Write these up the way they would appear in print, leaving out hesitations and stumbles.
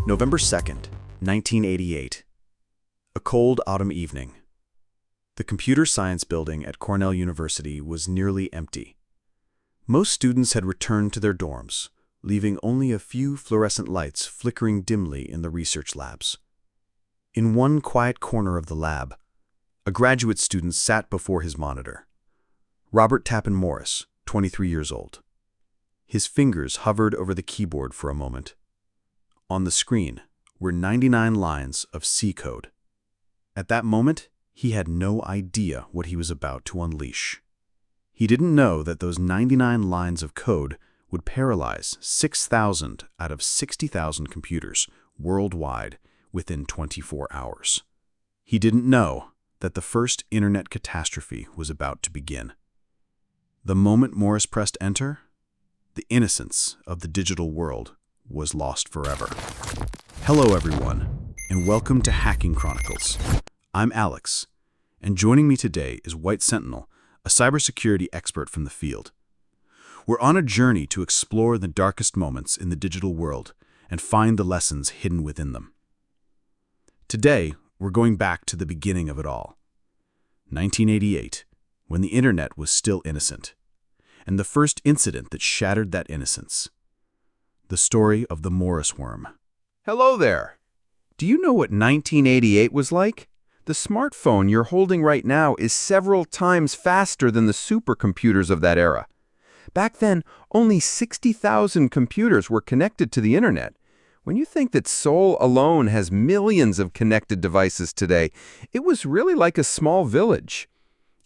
November 2nd, 1988. A cold autumn evening. The computer science building at Cornell University was nearly empty. Most students had returned to their dorms, leaving only a few fluorescent lights flickering dimly in the research labs. In one quiet corner of the lab, a graduate student sat before his monitor. Robert Tappan Morris, 23 years old. His fingers hovered over the keyboard for a moment. On the screen were 99 lines of C code. At that moment, he had no idea what he was about to unleash. He didn't know that those 99 lines of code would paralyze 6,000 out of 60,000 computers worldwide within 24 hours. He didn't know that the first internet catastrophe was about to begin. The moment Morris pressed enter, the innocence of the digital world was lost forever. Hello everyone, and welcome to Hacking Chronicles. I'm Alex, and joining me today is White Sentinel, a cybersecurity expert from the field. We're on a journey to explore the darkest moments in the digital world and find the lessons hidden within them. Today, we're going back to the beginning of it all. 1988, when the internet was still innocent, and the first incident that shattered that innocence. The story of the Morris worm. Hello there. Do you know what 1988 was like? The smartphone you're holding right now is several times faster than the supercomputers of that era. Back then, only 60,000 computers were connected to the internet. When you think that Seoul alone has millions of connected devices today, it was really like a small village.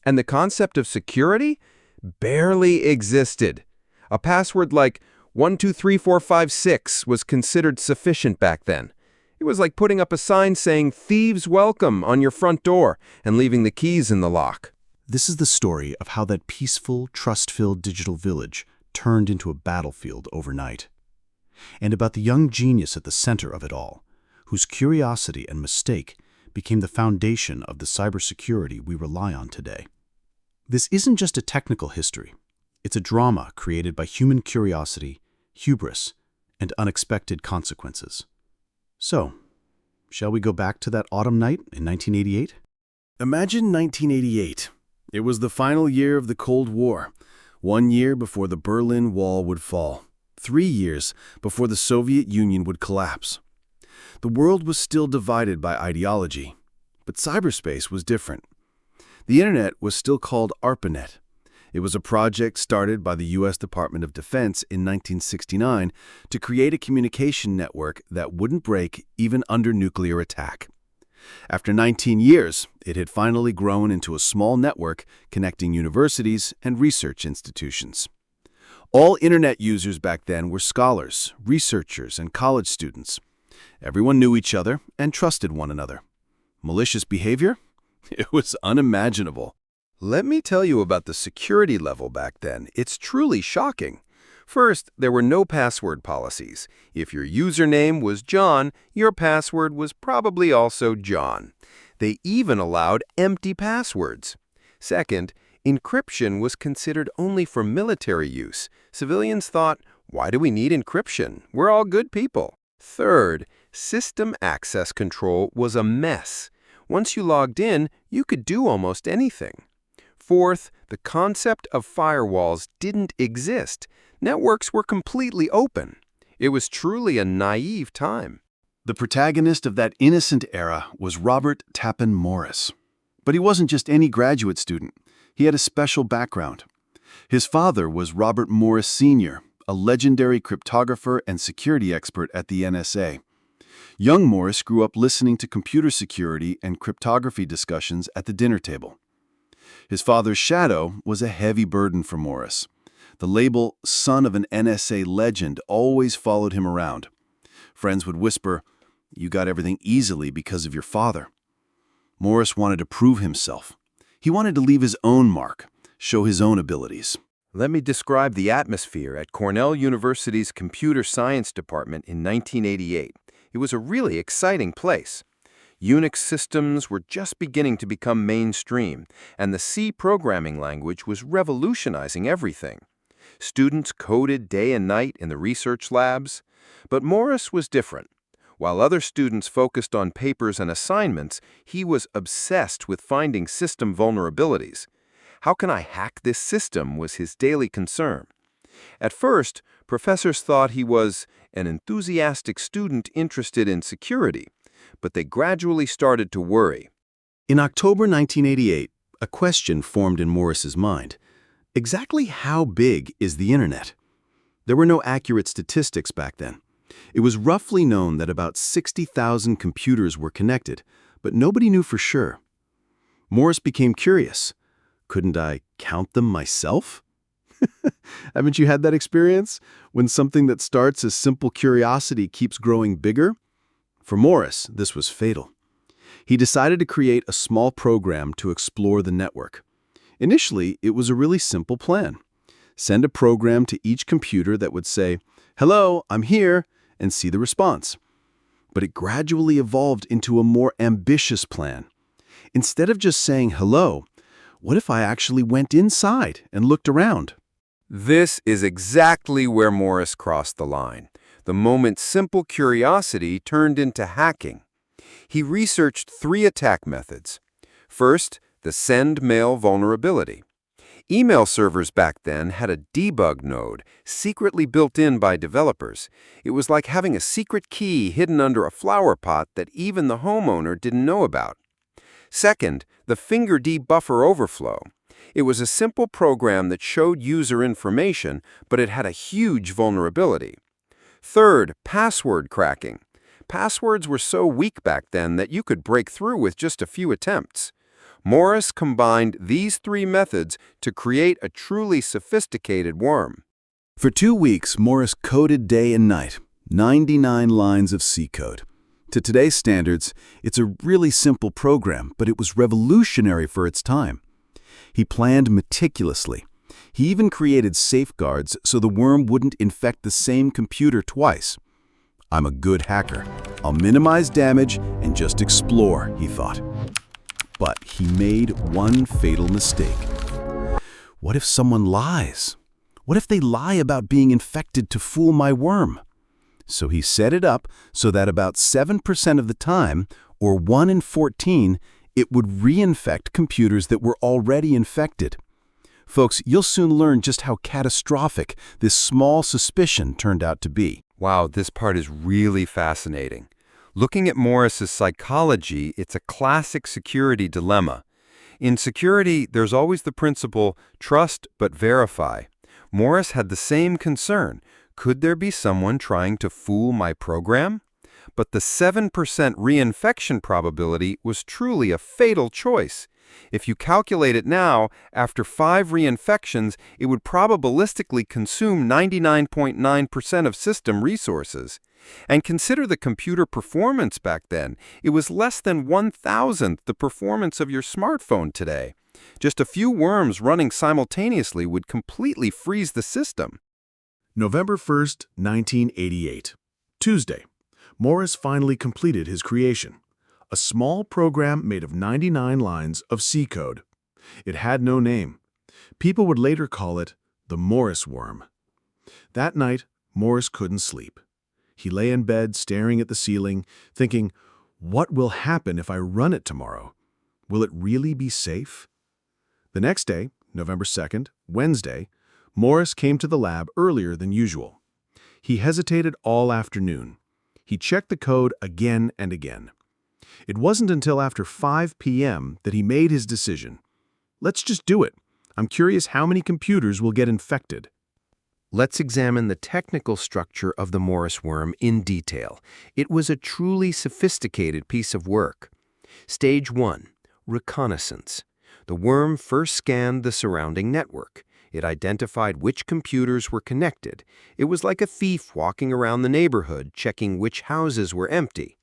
And the concept of security barely existed. A password like 123456 was considered sufficient back then. It was like putting up a sign saying "Thieves Welcome" on your front door and leaving the keys in the lock. This is the story of how that peaceful, trust-filled digital village turned into a battlefield overnight. And about the young genius at the center of it all, whose curiosity and mistake became the foundation of the cybersecurity we rely on today. This isn't just a technical history. It's a drama created by human curiosity, hubris, and unexpected consequences. So, shall we go back to that autumn night in 1988? Imagine 1988. It was the final year of the Cold War, 1 year before the Berlin Wall would fall, 3 years before the Soviet Union would collapse. The world was still divided by ideology, but cyberspace was different. The internet was still called ARPANET. It was a project started by the U.S. Department of Defense in 1969 to create a communication network that wouldn't break even under nuclear attack. After 19 years, it had finally grown into a small network connecting universities and research institutions. All internet users back then were scholars, researchers, and college students. Everyone knew each other and trusted one another. Malicious behavior? It was unimaginable. Let me tell you about the security level back then. It's truly shocking. First, there were no password policies. If your username was John, your password was probably also John. They even allowed empty passwords. Second, encryption was considered only for military use. Civilians thought, why do we need encryption? We're all good people. Third, system access control was a mess. Once you logged in, you could do almost anything. Fourth, the concept of firewalls didn't exist. Networks were completely open. It was truly a naive time. The protagonist of that innocent era was Robert Tappan Morris. But he wasn't just any graduate student. He had a special background. His father was Robert Morris Sr., a legendary cryptographer and security expert at the NSA. Young Morris grew up listening to computer security and cryptography discussions at the dinner table. His father's shadow was a heavy burden for Morris. The label son of an NSA legend always followed him around. Friends would whisper, "You got everything easily because of your father." Morris wanted to prove himself. He wanted to leave his own mark, show his own abilities. Let me describe the atmosphere at Cornell University's Computer Science Department in 1988. It was a really exciting place. Unix systems were just beginning to become mainstream, and the C programming language was revolutionizing everything. Students coded day and night in the research labs, but Morris was different. While other students focused on papers and assignments, he was obsessed with finding system vulnerabilities. How can I hack this system was his daily concern. At first, professors thought he was an enthusiastic student interested in security, but they gradually started to worry. In October 1988, a question formed in Morris's mind. Exactly how big is the Internet? There were no accurate statistics back then. It was roughly known that about 60,000 computers were connected, but nobody knew for sure. Morris became curious. Couldn't I count them myself? Haven't you had that experience? When something that starts as simple curiosity keeps growing bigger? For Morris, this was fatal. He decided to create a small program to explore the network. Initially, it was a really simple plan. Send a program to each computer that would say, "Hello, I'm here," and see the response. But it gradually evolved into a more ambitious plan. Instead of just saying hello, what if I actually went inside and looked around? This is exactly where Morris crossed the line. The moment simple curiosity turned into hacking. He researched 3 attack methods. First, the send mail vulnerability. Email servers back then had a debug node secretly built in by developers. It was like having a secret key hidden under a flower pot that even the homeowner didn't know about. Second, the fingerd buffer overflow. It was a simple program that showed user information, but it had a huge vulnerability. Third, password cracking. Passwords were so weak back then that you could break through with just a few attempts. Morris combined these 3 methods to create a truly sophisticated worm. For 2 weeks, Morris coded day and night, 99 lines of C code. To today's standards, it's a really simple program, but it was revolutionary for its time. He planned meticulously. He even created safeguards so the worm wouldn't infect the same computer twice. I'm a good hacker. I'll minimize damage and just explore, he thought. But he made one fatal mistake. What if someone lies? What if they lie about being infected to fool my worm? So he set it up so that about 7% of the time, or 1 in 14, it would reinfect computers that were already infected. Folks, you'll soon learn just how catastrophic this small suspicion turned out to be. Wow, this part is really fascinating. Looking at Morris's psychology, it's a classic security dilemma. In security, there's always the principle, trust but verify. Morris had the same concern. Could there be someone trying to fool my program? But the 7% reinfection probability was truly a fatal choice. If you calculate it now, after 5 reinfections, it would probabilistically consume 99.9% of system resources. And consider the computer performance back then. It was less than 1,000th the performance of your smartphone today. Just a few worms running simultaneously would completely freeze the system. November 1st, 1988. Tuesday. Morris finally completed his creation. A small program made of 99 lines of C code. It had no name. People would later call it the Morris worm. That night, Morris couldn't sleep. He lay in bed staring at the ceiling, thinking, what will happen if I run it tomorrow? Will it really be safe? The next day, November 2nd, Wednesday, Morris came to the lab earlier than usual. He hesitated all afternoon. He checked the code again and again. It wasn't until after 5 p.m. that he made his decision. Let's just do it. I'm curious how many computers will get infected. Let's examine the technical structure of the Morris worm in detail. It was a truly sophisticated piece of work. Stage 1. Reconnaissance. The worm first scanned the surrounding network. It identified which computers were connected. It was like a thief walking around the neighborhood checking which houses were empty.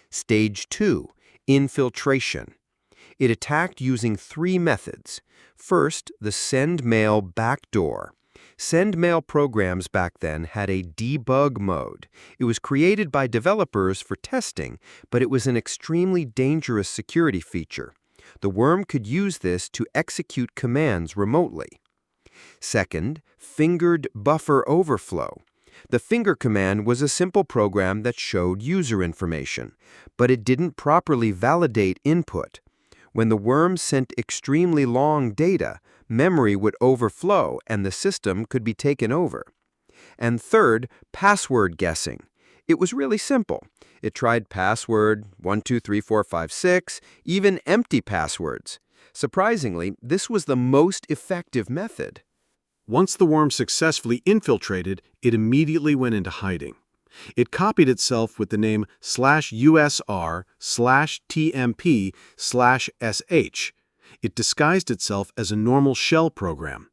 Stage 2. Infiltration. It attacked using 3 methods. First, the send mail backdoor. Send mail programs back then had a debug mode. It was created by developers for testing, but it was an extremely dangerous security feature. The worm could use this to execute commands remotely. Second, fingered buffer overflow. The finger command was a simple program that showed user information, but it didn't properly validate input. When the worm sent extremely long data, memory would overflow and the system could be taken over. And third, password guessing. It was really simple. It tried password 123456, even empty passwords. Surprisingly, this was the most effective method. Once the worm successfully infiltrated, it immediately went into hiding. It copied itself with the name /USR/TMP/SH. It disguised itself as a normal shell program.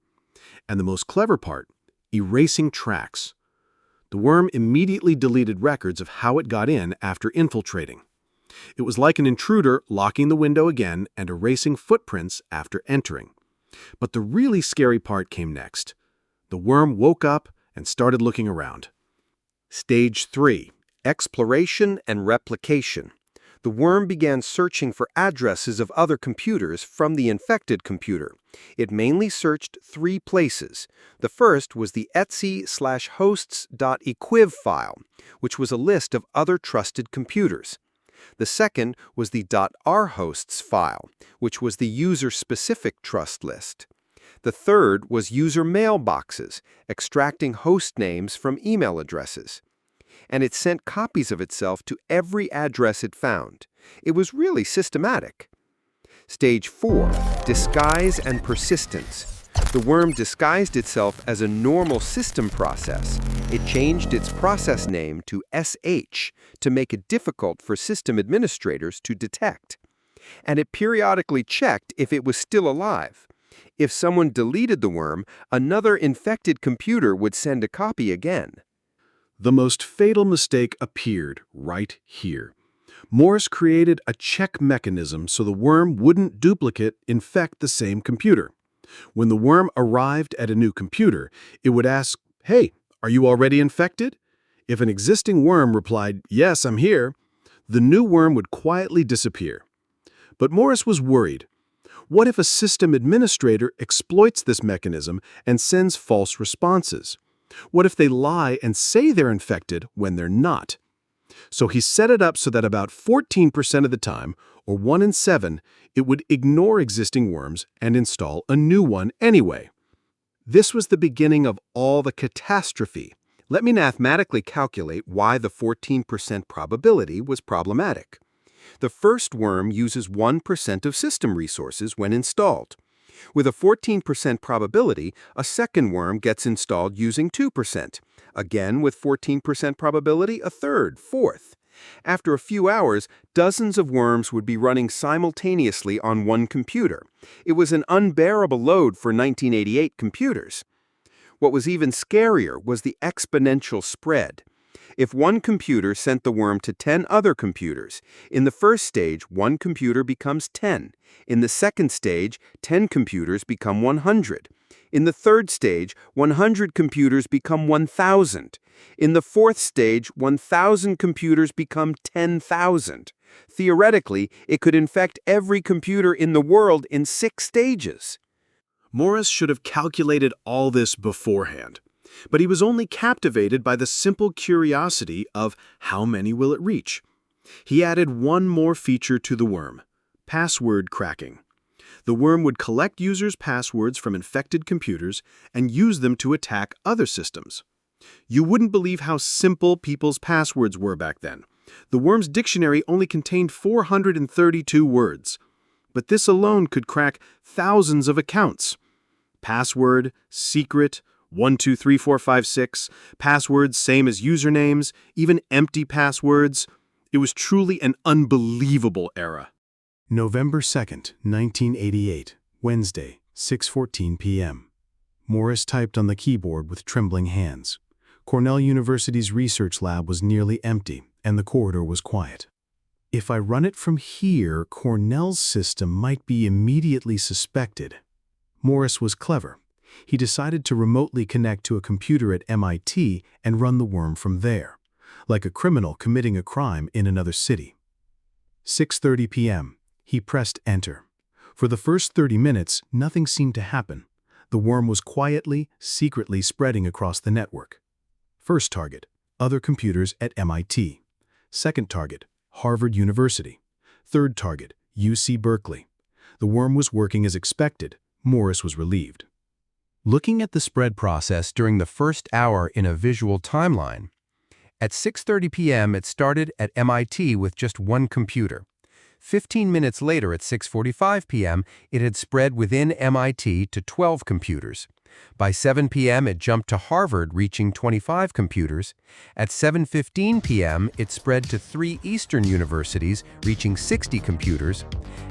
And the most clever part, erasing tracks. The worm immediately deleted records of how it got in after infiltrating. It was like an intruder locking the window again and erasing footprints after entering. But the really scary part came next. The worm woke up and started looking around. Stage 3. Exploration and replication. The worm began searching for addresses of other computers from the infected computer. It mainly searched 3 places. The first was the etc/hosts.equiv file, which was a list of other trusted computers. The second was the .rhosts file, which was the user-specific trust list. The third was user mailboxes, extracting host names from email addresses. And it sent copies of itself to every address it found. It was really systematic. Stage 4. Disguise and persistence. The worm disguised itself as a normal system process. It changed its process name to SH to make it difficult for system administrators to detect. And it periodically checked if it was still alive. If someone deleted the worm, another infected computer would send a copy again. The most fatal mistake appeared right here. Morris created a check mechanism so the worm wouldn't infect the same computer. When the worm arrived at a new computer, it would ask, "Hey, are you already infected?" If an existing worm replied, "Yes, I'm here," the new worm would quietly disappear. But Morris was worried. What if a system administrator exploits this mechanism and sends false responses? What if they lie and say they're infected when they're not? So he set it up so that about 14% of the time, or 1 in 7, it would ignore existing worms and install a new one anyway. This was the beginning of all the catastrophe. Let me mathematically calculate why the 14% probability was problematic. The first worm uses 1% of system resources when installed. With a 14% probability, a second worm gets installed using 2%. Again, with 14% probability, a third, fourth. After a few hours, dozens of worms would be running simultaneously on one computer. It was an unbearable load for 1988 computers. What was even scarier was the exponential spread. If one computer sent the worm to 10 other computers, in the first stage, one computer becomes 10. In the second stage, 10 computers become 100. In the third stage, 100 computers become 1,000. In the fourth stage, 1,000 computers become 10,000. Theoretically, it could infect every computer in the world in 6 stages. Morris should have calculated all this beforehand. But he was only captivated by the simple curiosity of how many will it reach. He added one more feature to the worm: password cracking. The worm would collect users' passwords from infected computers and use them to attack other systems. You wouldn't believe how simple people's passwords were back then. The worm's dictionary only contained 432 words. But this alone could crack thousands of accounts. Password, secret, 123456, passwords same as usernames, even empty passwords. It was truly an unbelievable era. November 2nd, 1988, Wednesday, 6:14 p.m. Morris typed on the keyboard with trembling hands. Cornell University's research lab was nearly empty, and the corridor was quiet. If I run it from here, Cornell's system might be immediately suspected. Morris was clever. He decided to remotely connect to a computer at MIT and run the worm from there, like a criminal committing a crime in another city. 6:30 p.m. He pressed enter. For the first 30 minutes, nothing seemed to happen. The worm was quietly, secretly spreading across the network. First target, other computers at MIT. Second target, Harvard University. Third target, UC Berkeley. The worm was working as expected. Morris was relieved. Looking at the spread process during the first hour in a visual timeline, at 6:30 p.m. it started at MIT with just one computer. 15 minutes later at 6:45 p.m., it had spread within MIT to 12 computers. By 7 p.m., it jumped to Harvard, reaching 25 computers. At 7:15 p.m., it spread to 3 Eastern universities, reaching 60 computers.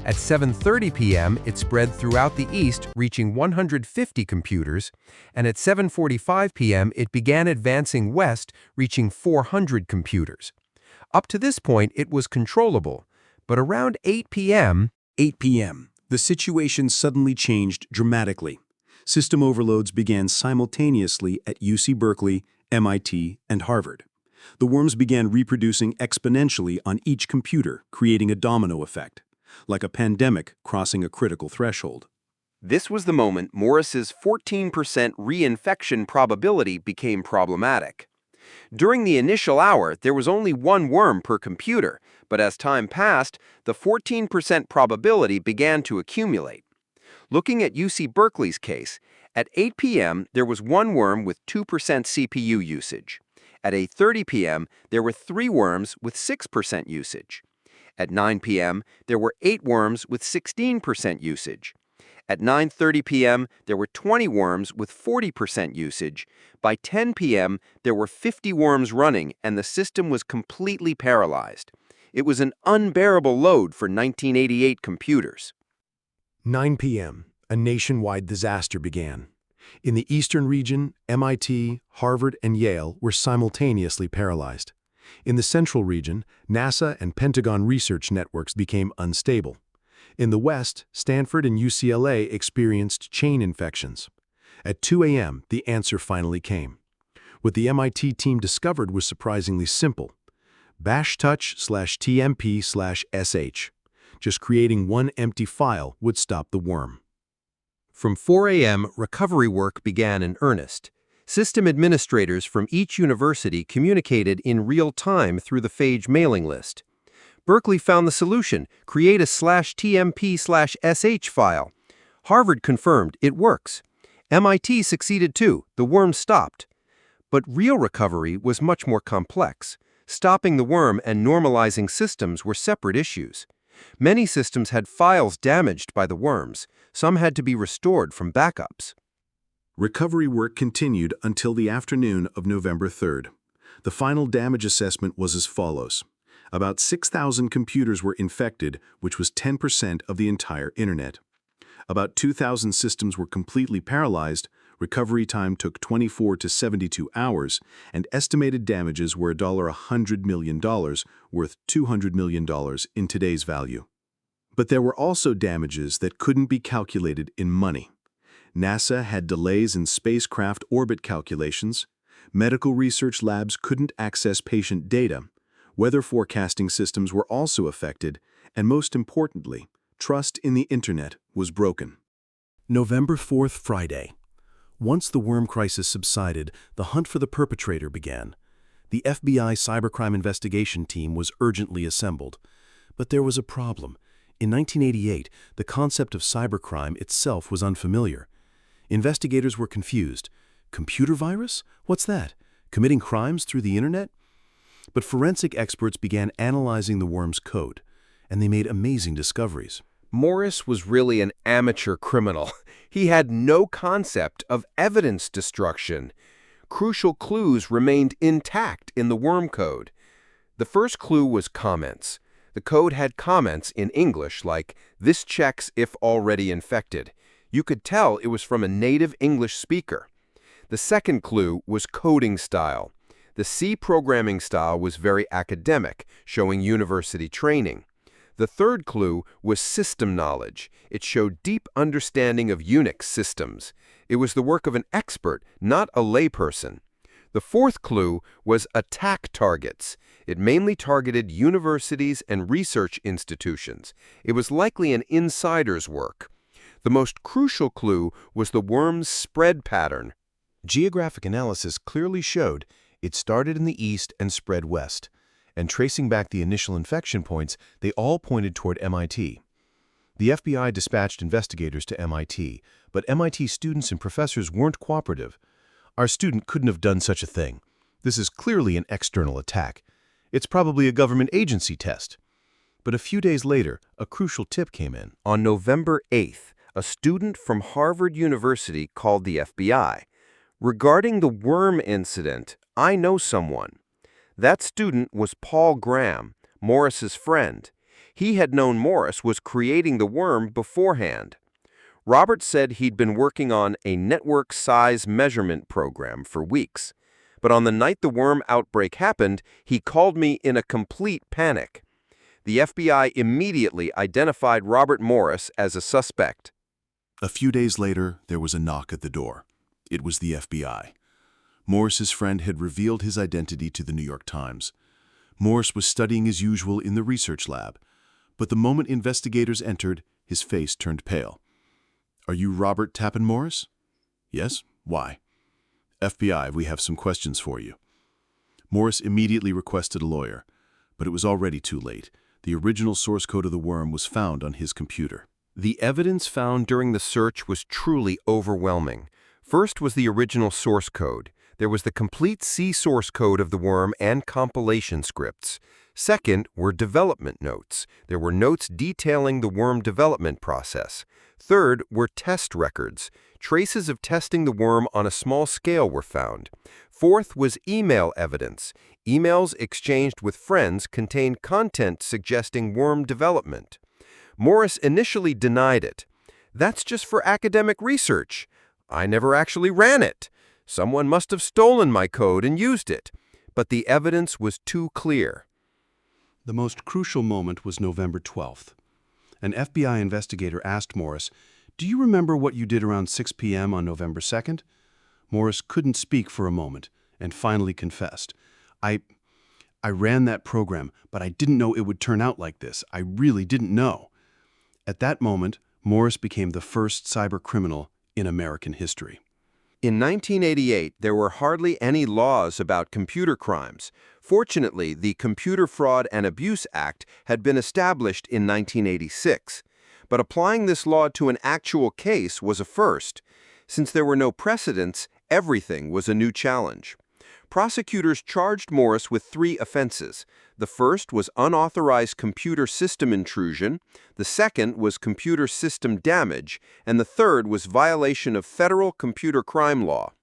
At 7:30 p.m., it spread throughout the East, reaching 150 computers. And at 7:45 p.m., it began advancing west, reaching 400 computers. Up to this point, it was controllable. But around 8 p.m., the situation suddenly changed dramatically. System overloads began simultaneously at UC Berkeley, MIT, and Harvard. The worms began reproducing exponentially on each computer, creating a domino effect, like a pandemic crossing a critical threshold. This was the moment Morris's 14% reinfection probability became problematic. During the initial hour, there was only one worm per computer, but as time passed, the 14% probability began to accumulate. Looking at UC Berkeley's case, at 8 p.m. there was one worm with 2% CPU usage. At 8:30 p.m. there were 3 worms with 6% usage. At 9 p.m. there were 8 worms with 16% usage. At 9:30 p.m. there were 20 worms with 40% usage. By 10 p.m. there were 50 worms running and the system was completely paralyzed. It was an unbearable load for 1988 computers. 9 p.m., a nationwide disaster began. In the eastern region, MIT, Harvard, and Yale were simultaneously paralyzed. In the central region, NASA and Pentagon research networks became unstable. In the west, Stanford and UCLA experienced chain infections. At 2 a.m., the answer finally came. What the MIT team discovered was surprisingly simple. bashtouch/tmp/sh. Just creating one empty file would stop the worm. from 4 a.m., recovery work began in earnest. System administrators from each university communicated in real time through the phage mailing list. Berkeley found the solution: create a /tmp/sh file. Harvard confirmed it works. MIT succeeded too. The worm stopped. But real recovery was much more complex. Stopping the worm and normalizing systems were separate issues. Many systems had files damaged by the worms. Some had to be restored from backups. Recovery work continued until the afternoon of November 3rd. The final damage assessment was as follows. About 6,000 computers were infected, which was 10% of the entire Internet. About 2,000 systems were completely paralyzed. Recovery time took 24 to 72 hours, and estimated damages were $100 million, worth $200 million in today's value. But there were also damages that couldn't be calculated in money. NASA had delays in spacecraft orbit calculations. Medical research labs couldn't access patient data. Weather forecasting systems were also affected, and most importantly, trust in the Internet was broken. November 4th, Friday. Once the worm crisis subsided, the hunt for the perpetrator began. The FBI cybercrime investigation team was urgently assembled. But there was a problem. In 1988, the concept of cybercrime itself was unfamiliar. Investigators were confused. Computer virus? What's that? Committing crimes through the Internet? But forensic experts began analyzing the worm's code, and they made amazing discoveries. Morris was really an amateur criminal. He had no concept of evidence destruction. Crucial clues remained intact in the worm code. The first clue was comments. The code had comments in English like, "This checks if already infected." You could tell it was from a native English speaker. The second clue was coding style. The C programming style was very academic, showing university training. The third clue was system knowledge. It showed deep understanding of Unix systems. It was the work of an expert, not a layperson. The fourth clue was attack targets. It mainly targeted universities and research institutions. It was likely an insider's work. The most crucial clue was the worm's spread pattern. Geographic analysis clearly showed It started in the east and spread west, and tracing back the initial infection points, they all pointed toward MIT. The FBI dispatched investigators to MIT, but MIT students and professors weren't cooperative. "Our student couldn't have done such a thing. This is clearly an external attack. It's probably a government agency test." But a few days later, a crucial tip came in. On November 8th, a student from Harvard University called the FBI. "Regarding the worm incident, I know someone." That student was Paul Graham, Morris's friend. He had known Morris was creating the worm beforehand. Robert said he'd been working on a network size measurement program for weeks. But on the night the worm outbreak happened, he called me in a complete panic. The FBI immediately identified Robert Morris as a suspect. A few days later, there was a knock at the door. It was the FBI. Morris's friend had revealed his identity to the New York Times. Morris was studying as usual in the research lab, but the moment investigators entered, his face turned pale. "Are you Robert Tappan Morris?" "Yes. Why?" "FBI, we have some questions for you." Morris immediately requested a lawyer, but it was already too late. The original source code of the worm was found on his computer. The evidence found during the search was truly overwhelming. First was the original source code. There was the complete C source code of the worm and compilation scripts. Second were development notes. There were notes detailing the worm development process. Third were test records. Traces of testing the worm on a small scale were found. Fourth was email evidence. Emails exchanged with friends contained content suggesting worm development. Morris initially denied it. "That's just for academic research. I never actually ran it. Someone must have stolen my code and used it." But the evidence was too clear. The most crucial moment was November 12th. An FBI investigator asked Morris, "Do you remember what you did around 6 p.m. on November 2nd? Morris couldn't speak for a moment and finally confessed, I ran that program, but I didn't know it would turn out like this. I really didn't know." At that moment, Morris became the first cybercriminal in American history. In 1988, there were hardly any laws about computer crimes. Fortunately, the Computer Fraud and Abuse Act had been established in 1986. But applying this law to an actual case was a first. Since there were no precedents, everything was a new challenge. Prosecutors charged Morris with 3 offenses. The first was unauthorized computer system intrusion, the second was computer system damage, and the third was violation of federal computer crime law.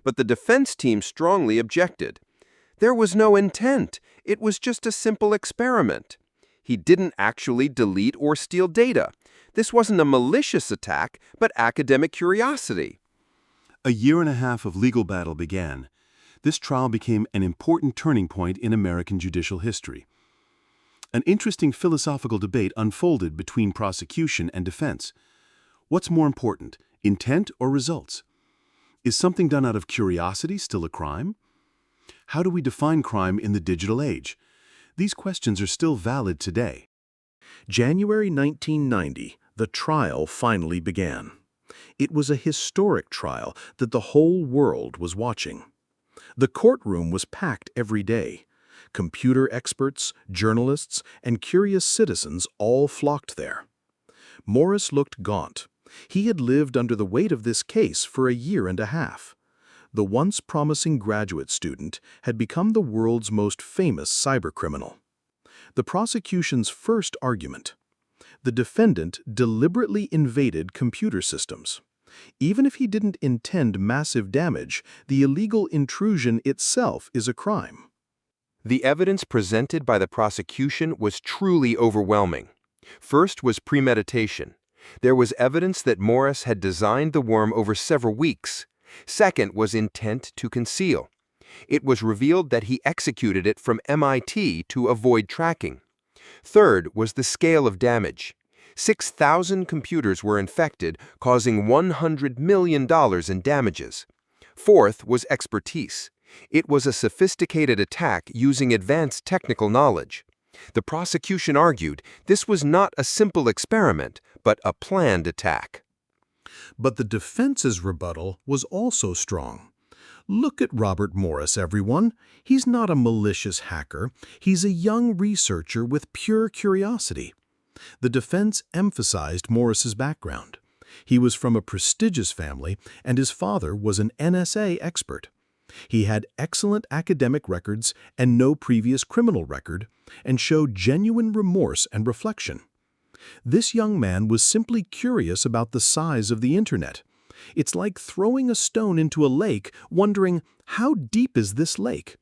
But the defense team strongly objected. There was no intent. It was just a simple experiment. He didn't actually delete or steal data. This wasn't a malicious attack, but academic curiosity. A year and a half of legal battle began. This trial became an important turning point in American judicial history. An interesting philosophical debate unfolded between prosecution and defense. What's more important, intent or results? Is something done out of curiosity still a crime? How do we define crime in the digital age? These questions are still valid today. January 1990, the trial finally began. It was a historic trial that the whole world was watching. The courtroom was packed every day. Computer experts, journalists, and curious citizens all flocked there. Morris looked gaunt. He had lived under the weight of this case for a year and a half. The once promising graduate student had become the world's most famous cybercriminal. The prosecution's first argument: the defendant deliberately invaded computer systems. Even if he didn't intend massive damage, the illegal intrusion itself is a crime. The evidence presented by the prosecution was truly overwhelming. First was premeditation. There was evidence that Morris had designed the worm over several weeks. Second was intent to conceal. It was revealed that he executed it from MIT to avoid tracking. Third was the scale of damage. 6,000 computers were infected, causing $100 million in damages. Fourth was expertise. It was a sophisticated attack using advanced technical knowledge. The prosecution argued this was not a simple experiment, but a planned attack. But the defense's rebuttal was also strong. Look at Robert Morris, everyone. He's not a malicious hacker. He's a young researcher with pure curiosity. The defense emphasized Morris's background. He was from a prestigious family, and his father was an NSA expert. He had excellent academic records and no previous criminal record, and showed genuine remorse and reflection. This young man was simply curious about the size of the Internet. It's like throwing a stone into a lake, wondering, how deep is this lake?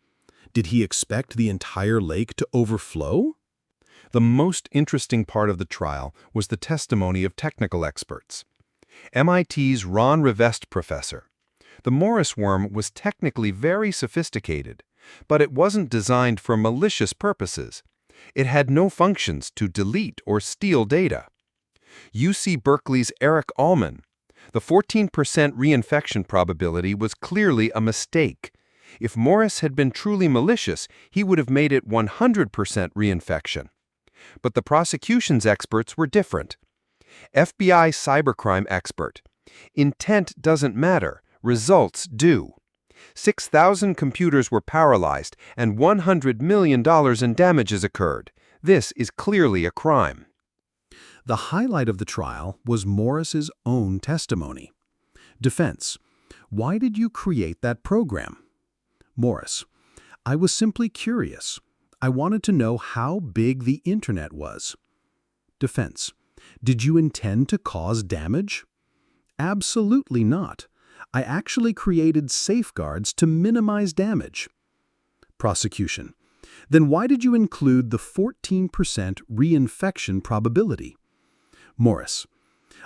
Did he expect the entire lake to overflow? The most interesting part of the trial was the testimony of technical experts. MIT's Ron Rivest professor. The Morris worm was technically very sophisticated, but it wasn't designed for malicious purposes. It had no functions to delete or steal data. UC Berkeley's Eric Allman. The 14% reinfection probability was clearly a mistake. If Morris had been truly malicious, he would have made it 100% reinfection. But the prosecution's experts were different. FBI cybercrime expert. Intent doesn't matter, results do. 6,000 computers were paralyzed and $100 million in damages occurred. This is clearly a crime. The highlight of the trial was Morris's own testimony. Defense: why did you create that program? Morris: I was simply curious. I wanted to know how big the Internet was. Defense: did you intend to cause damage? Absolutely not. I actually created safeguards to minimize damage. Prosecution: then why did you include the 14% reinfection probability? Morris: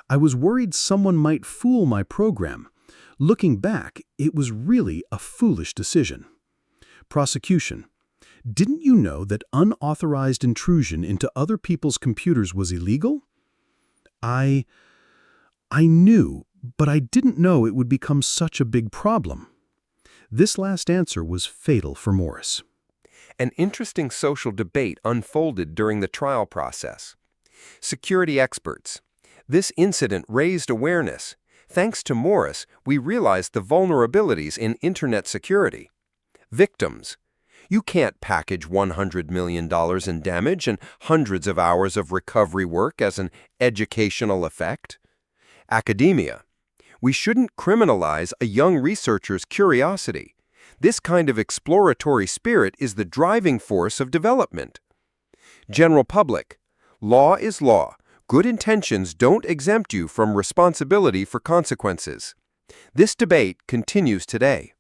I was worried someone might fool my program. Looking back, it was really a foolish decision. Prosecution: didn't you know that unauthorized intrusion into other people's computers was illegal? I knew, but I didn't know it would become such a big problem. This last answer was fatal for Morris. An interesting social debate unfolded during the trial process. Security experts. This incident raised awareness. Thanks to Morris, we realized the vulnerabilities in Internet security. Victims. You can't package $100 million in damage and hundreds of hours of recovery work as an educational effect. Academia. We shouldn't criminalize a young researcher's curiosity. This kind of exploratory spirit is the driving force of development. General public. Law is law. Good intentions don't exempt you from responsibility for consequences. This debate continues today.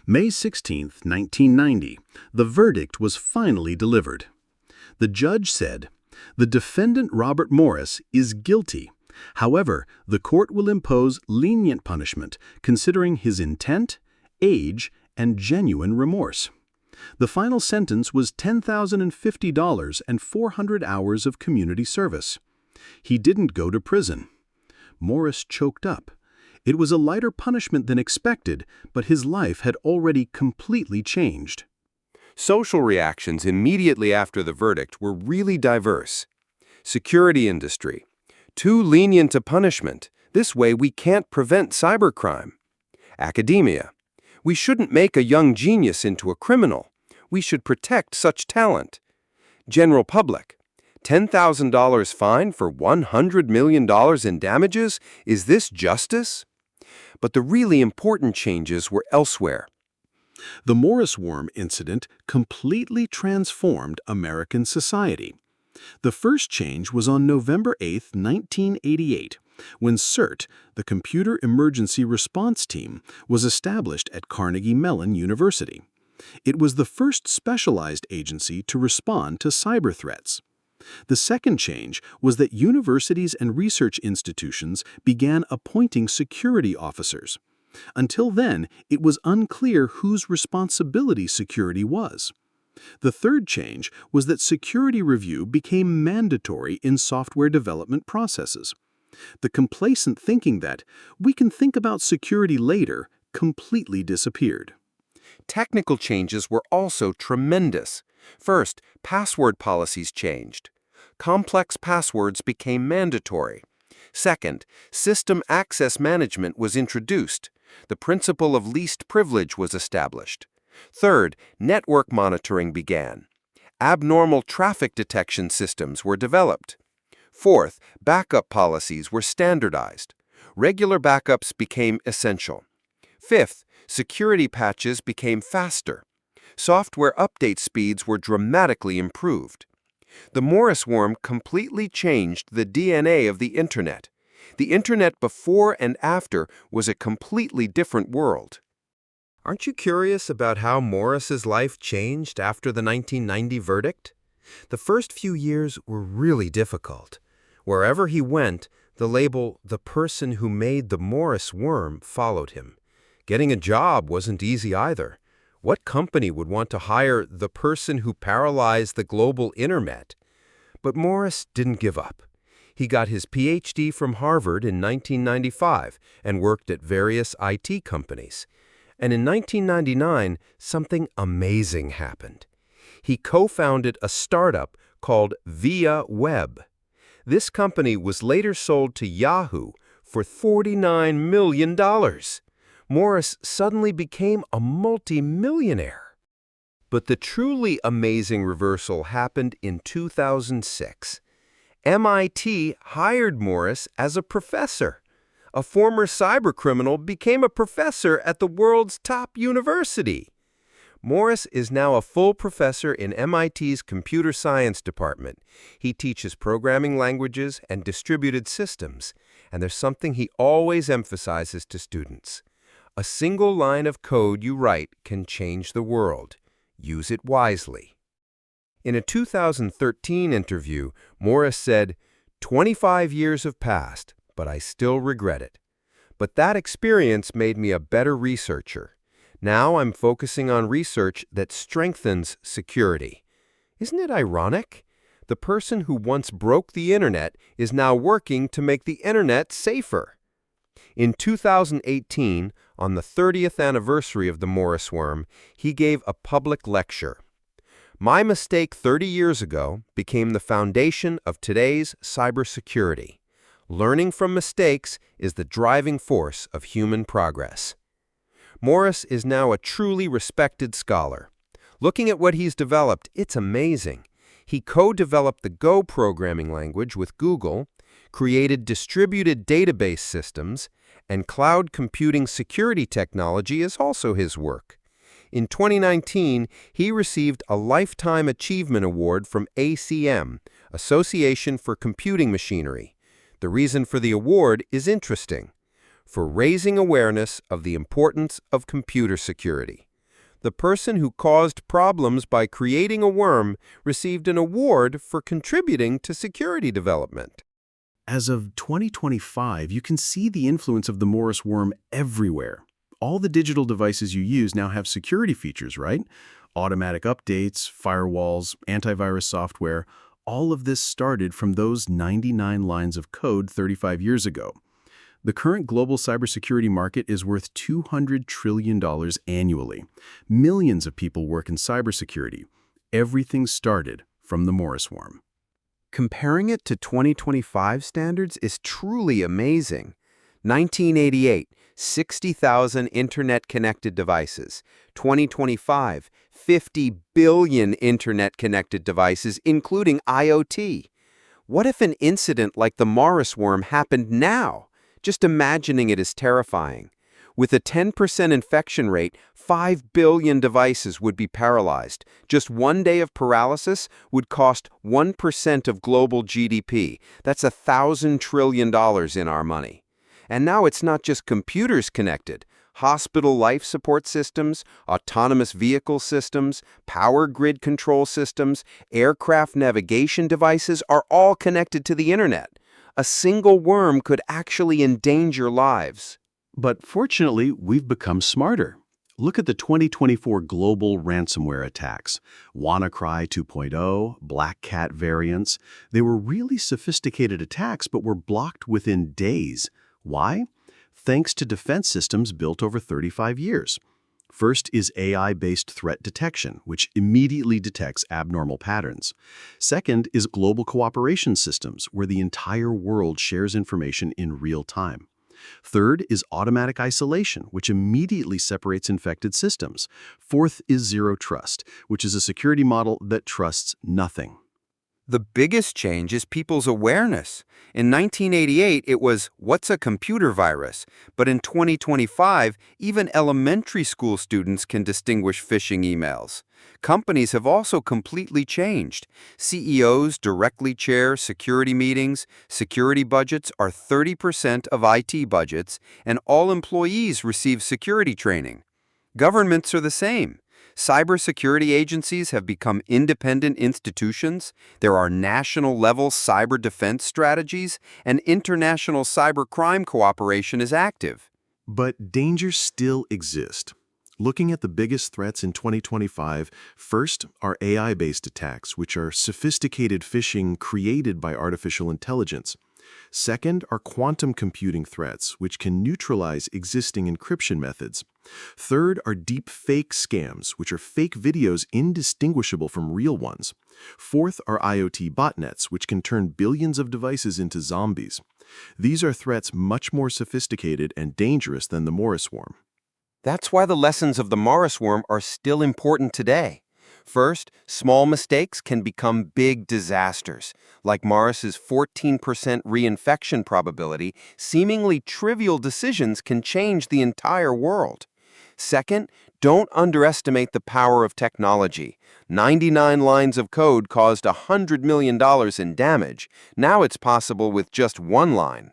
May 16, 1990, the verdict was finally delivered. The judge said, "The defendant Robert Morris is guilty. However, the court will impose lenient punishment considering his intent, age, and genuine remorse." The final sentence was $10,050 and 400 hours of community service. He didn't go to prison. Morris choked up. It was a lighter punishment than expected, but his life had already completely changed. Social reactions immediately after the verdict were really diverse. Security industry. Too lenient a punishment. This way we can't prevent cybercrime. Academia. We shouldn't make a young genius into a criminal. We should protect such talent. General public. $10,000 fine for $100 million in damages? Is this justice? But the really important changes were elsewhere. The Morris worm incident completely transformed American society. The first change was on November 8, 1988, when CERT, the Computer Emergency Response Team, was established at Carnegie Mellon University. It was the first specialized agency to respond to cyber threats. The second change was that universities and research institutions began appointing security officers. Until then, it was unclear whose responsibility security was. The third change was that security review became mandatory in software development processes. The complacent thinking that we can think about security later completely disappeared. Technical changes were also tremendous. First, password policies changed. Complex passwords became mandatory. Second, system access management was introduced. The principle of least privilege was established. Third, network monitoring began. Abnormal traffic detection systems were developed. Fourth, backup policies were standardized. Regular backups became essential. Fifth, security patches became faster. Software update speeds were dramatically improved. The Morris worm completely changed the DNA of the Internet. The Internet before and after was a completely different world. Aren't you curious about how Morris's life changed after the 1990 verdict? The first few years were really difficult. Wherever he went, the label, "the person who made the Morris worm," followed him. Getting a job wasn't easy either. What company would want to hire the person who paralyzed the global internet? But Morris didn't give up. He got his PhD from Harvard in 1995 and worked at various IT companies. And in 1999, something amazing happened. He co-founded a startup called Via Web. This company was later sold to Yahoo for $49 million. Morris suddenly became a multi-millionaire. But the truly amazing reversal happened in 2006. MIT hired Morris as a professor. A former cybercriminal became a professor at the world's top university. Morris is now a full professor in MIT's computer science department. He teaches programming languages and distributed systems, and there's something he always emphasizes to students. A single line of code you write can change the world. Use it wisely. In a 2013 interview, Morris said, "25 years have passed, but I still regret it. But that experience made me a better researcher. Now I'm focusing on research that strengthens security." Isn't it ironic? The person who once broke the internet is now working to make the internet safer. In 2018, on the 30th anniversary of the Morris worm, he gave a public lecture. "My mistake 30 years ago became the foundation of today's cybersecurity. Learning from mistakes is the driving force of human progress." Morris is now a truly respected scholar. Looking at what he's developed, it's amazing. He co-developed the Go programming language with Google, created distributed database systems, and cloud computing security technology is also his work. In 2019, he received a Lifetime Achievement Award from ACM, Association for Computing Machinery. The reason for the award is interesting: for raising awareness of the importance of computer security. The person who caused problems by creating a worm received an award for contributing to security development. As of 2025, you can see the influence of the Morris worm everywhere. All the digital devices you use now have security features, right? Automatic updates, firewalls, antivirus software. All of this started from those 99 lines of code 35 years ago. The current global cybersecurity market is worth $200 trillion annually. Millions of people work in cybersecurity. Everything started from the Morris worm. Comparing it to 2025 standards is truly amazing. 1988, 60,000 internet-connected devices. 2025, 50 billion internet-connected devices, including IoT. What if an incident like the Morris worm happened now? Just imagining it is terrifying. With a 10% infection rate, 5 billion devices would be paralyzed. Just one day of paralysis would cost 1% of global GDP. That's $1,000 trillion in our money. And now it's not just computers connected. Hospital life support systems, autonomous vehicle systems, power grid control systems, aircraft navigation devices are all connected to the internet. A single worm could actually endanger lives. But fortunately, we've become smarter. Look at the 2024 global ransomware attacks. WannaCry 2.0, Black Cat variants. They were really sophisticated attacks, but were blocked within days. Why? Thanks to defense systems built over 35 years. First is AI-based threat detection, which immediately detects abnormal patterns. Second is global cooperation systems, where the entire world shares information in real time. Third is automatic isolation, which immediately separates infected systems. Fourth is zero trust, which is a security model that trusts nothing. The biggest change is people's awareness. In 1988, it was, what's a computer virus? But in 2025, even elementary school students can distinguish phishing emails. Companies have also completely changed. CEOs directly chair security meetings, security budgets are 30% of IT budgets, and all employees receive security training. Governments are the same. Cybersecurity agencies have become independent institutions, there are national-level cyber defense strategies, and international cybercrime cooperation is active. But dangers still exist. Looking at the biggest threats in 2025, first are AI-based attacks, which are sophisticated phishing created by artificial intelligence. Second are quantum computing threats, which can neutralize existing encryption methods. Third are deep fake scams, which are fake videos indistinguishable from real ones. Fourth are IoT botnets, which can turn billions of devices into zombies. These are threats much more sophisticated and dangerous than the Morris worm. That's why the lessons of the Morris worm are still important today. First, small mistakes can become big disasters. Like Morris's 14% reinfection probability, seemingly trivial decisions can change the entire world. Second, don't underestimate the power of technology. 99 lines of code caused $100 million in damage. Now it's possible with just one line.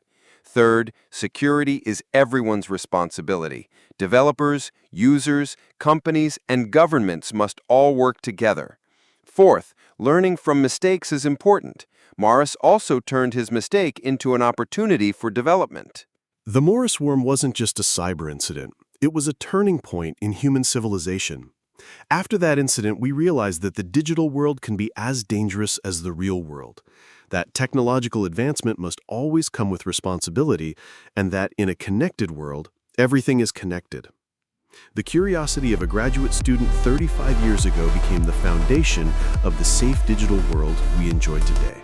Third, security is everyone's responsibility. Developers, users, companies, and governments must all work together. Fourth, learning from mistakes is important. Morris also turned his mistake into an opportunity for development. The Morris worm wasn't just a cyber incident. It was a turning point in human civilization. After that incident, we realized that the digital world can be as dangerous as the real world, that technological advancement must always come with responsibility, and that in a connected world, everything is connected. The curiosity of a graduate student 35 years ago became the foundation of the safe digital world we enjoy today.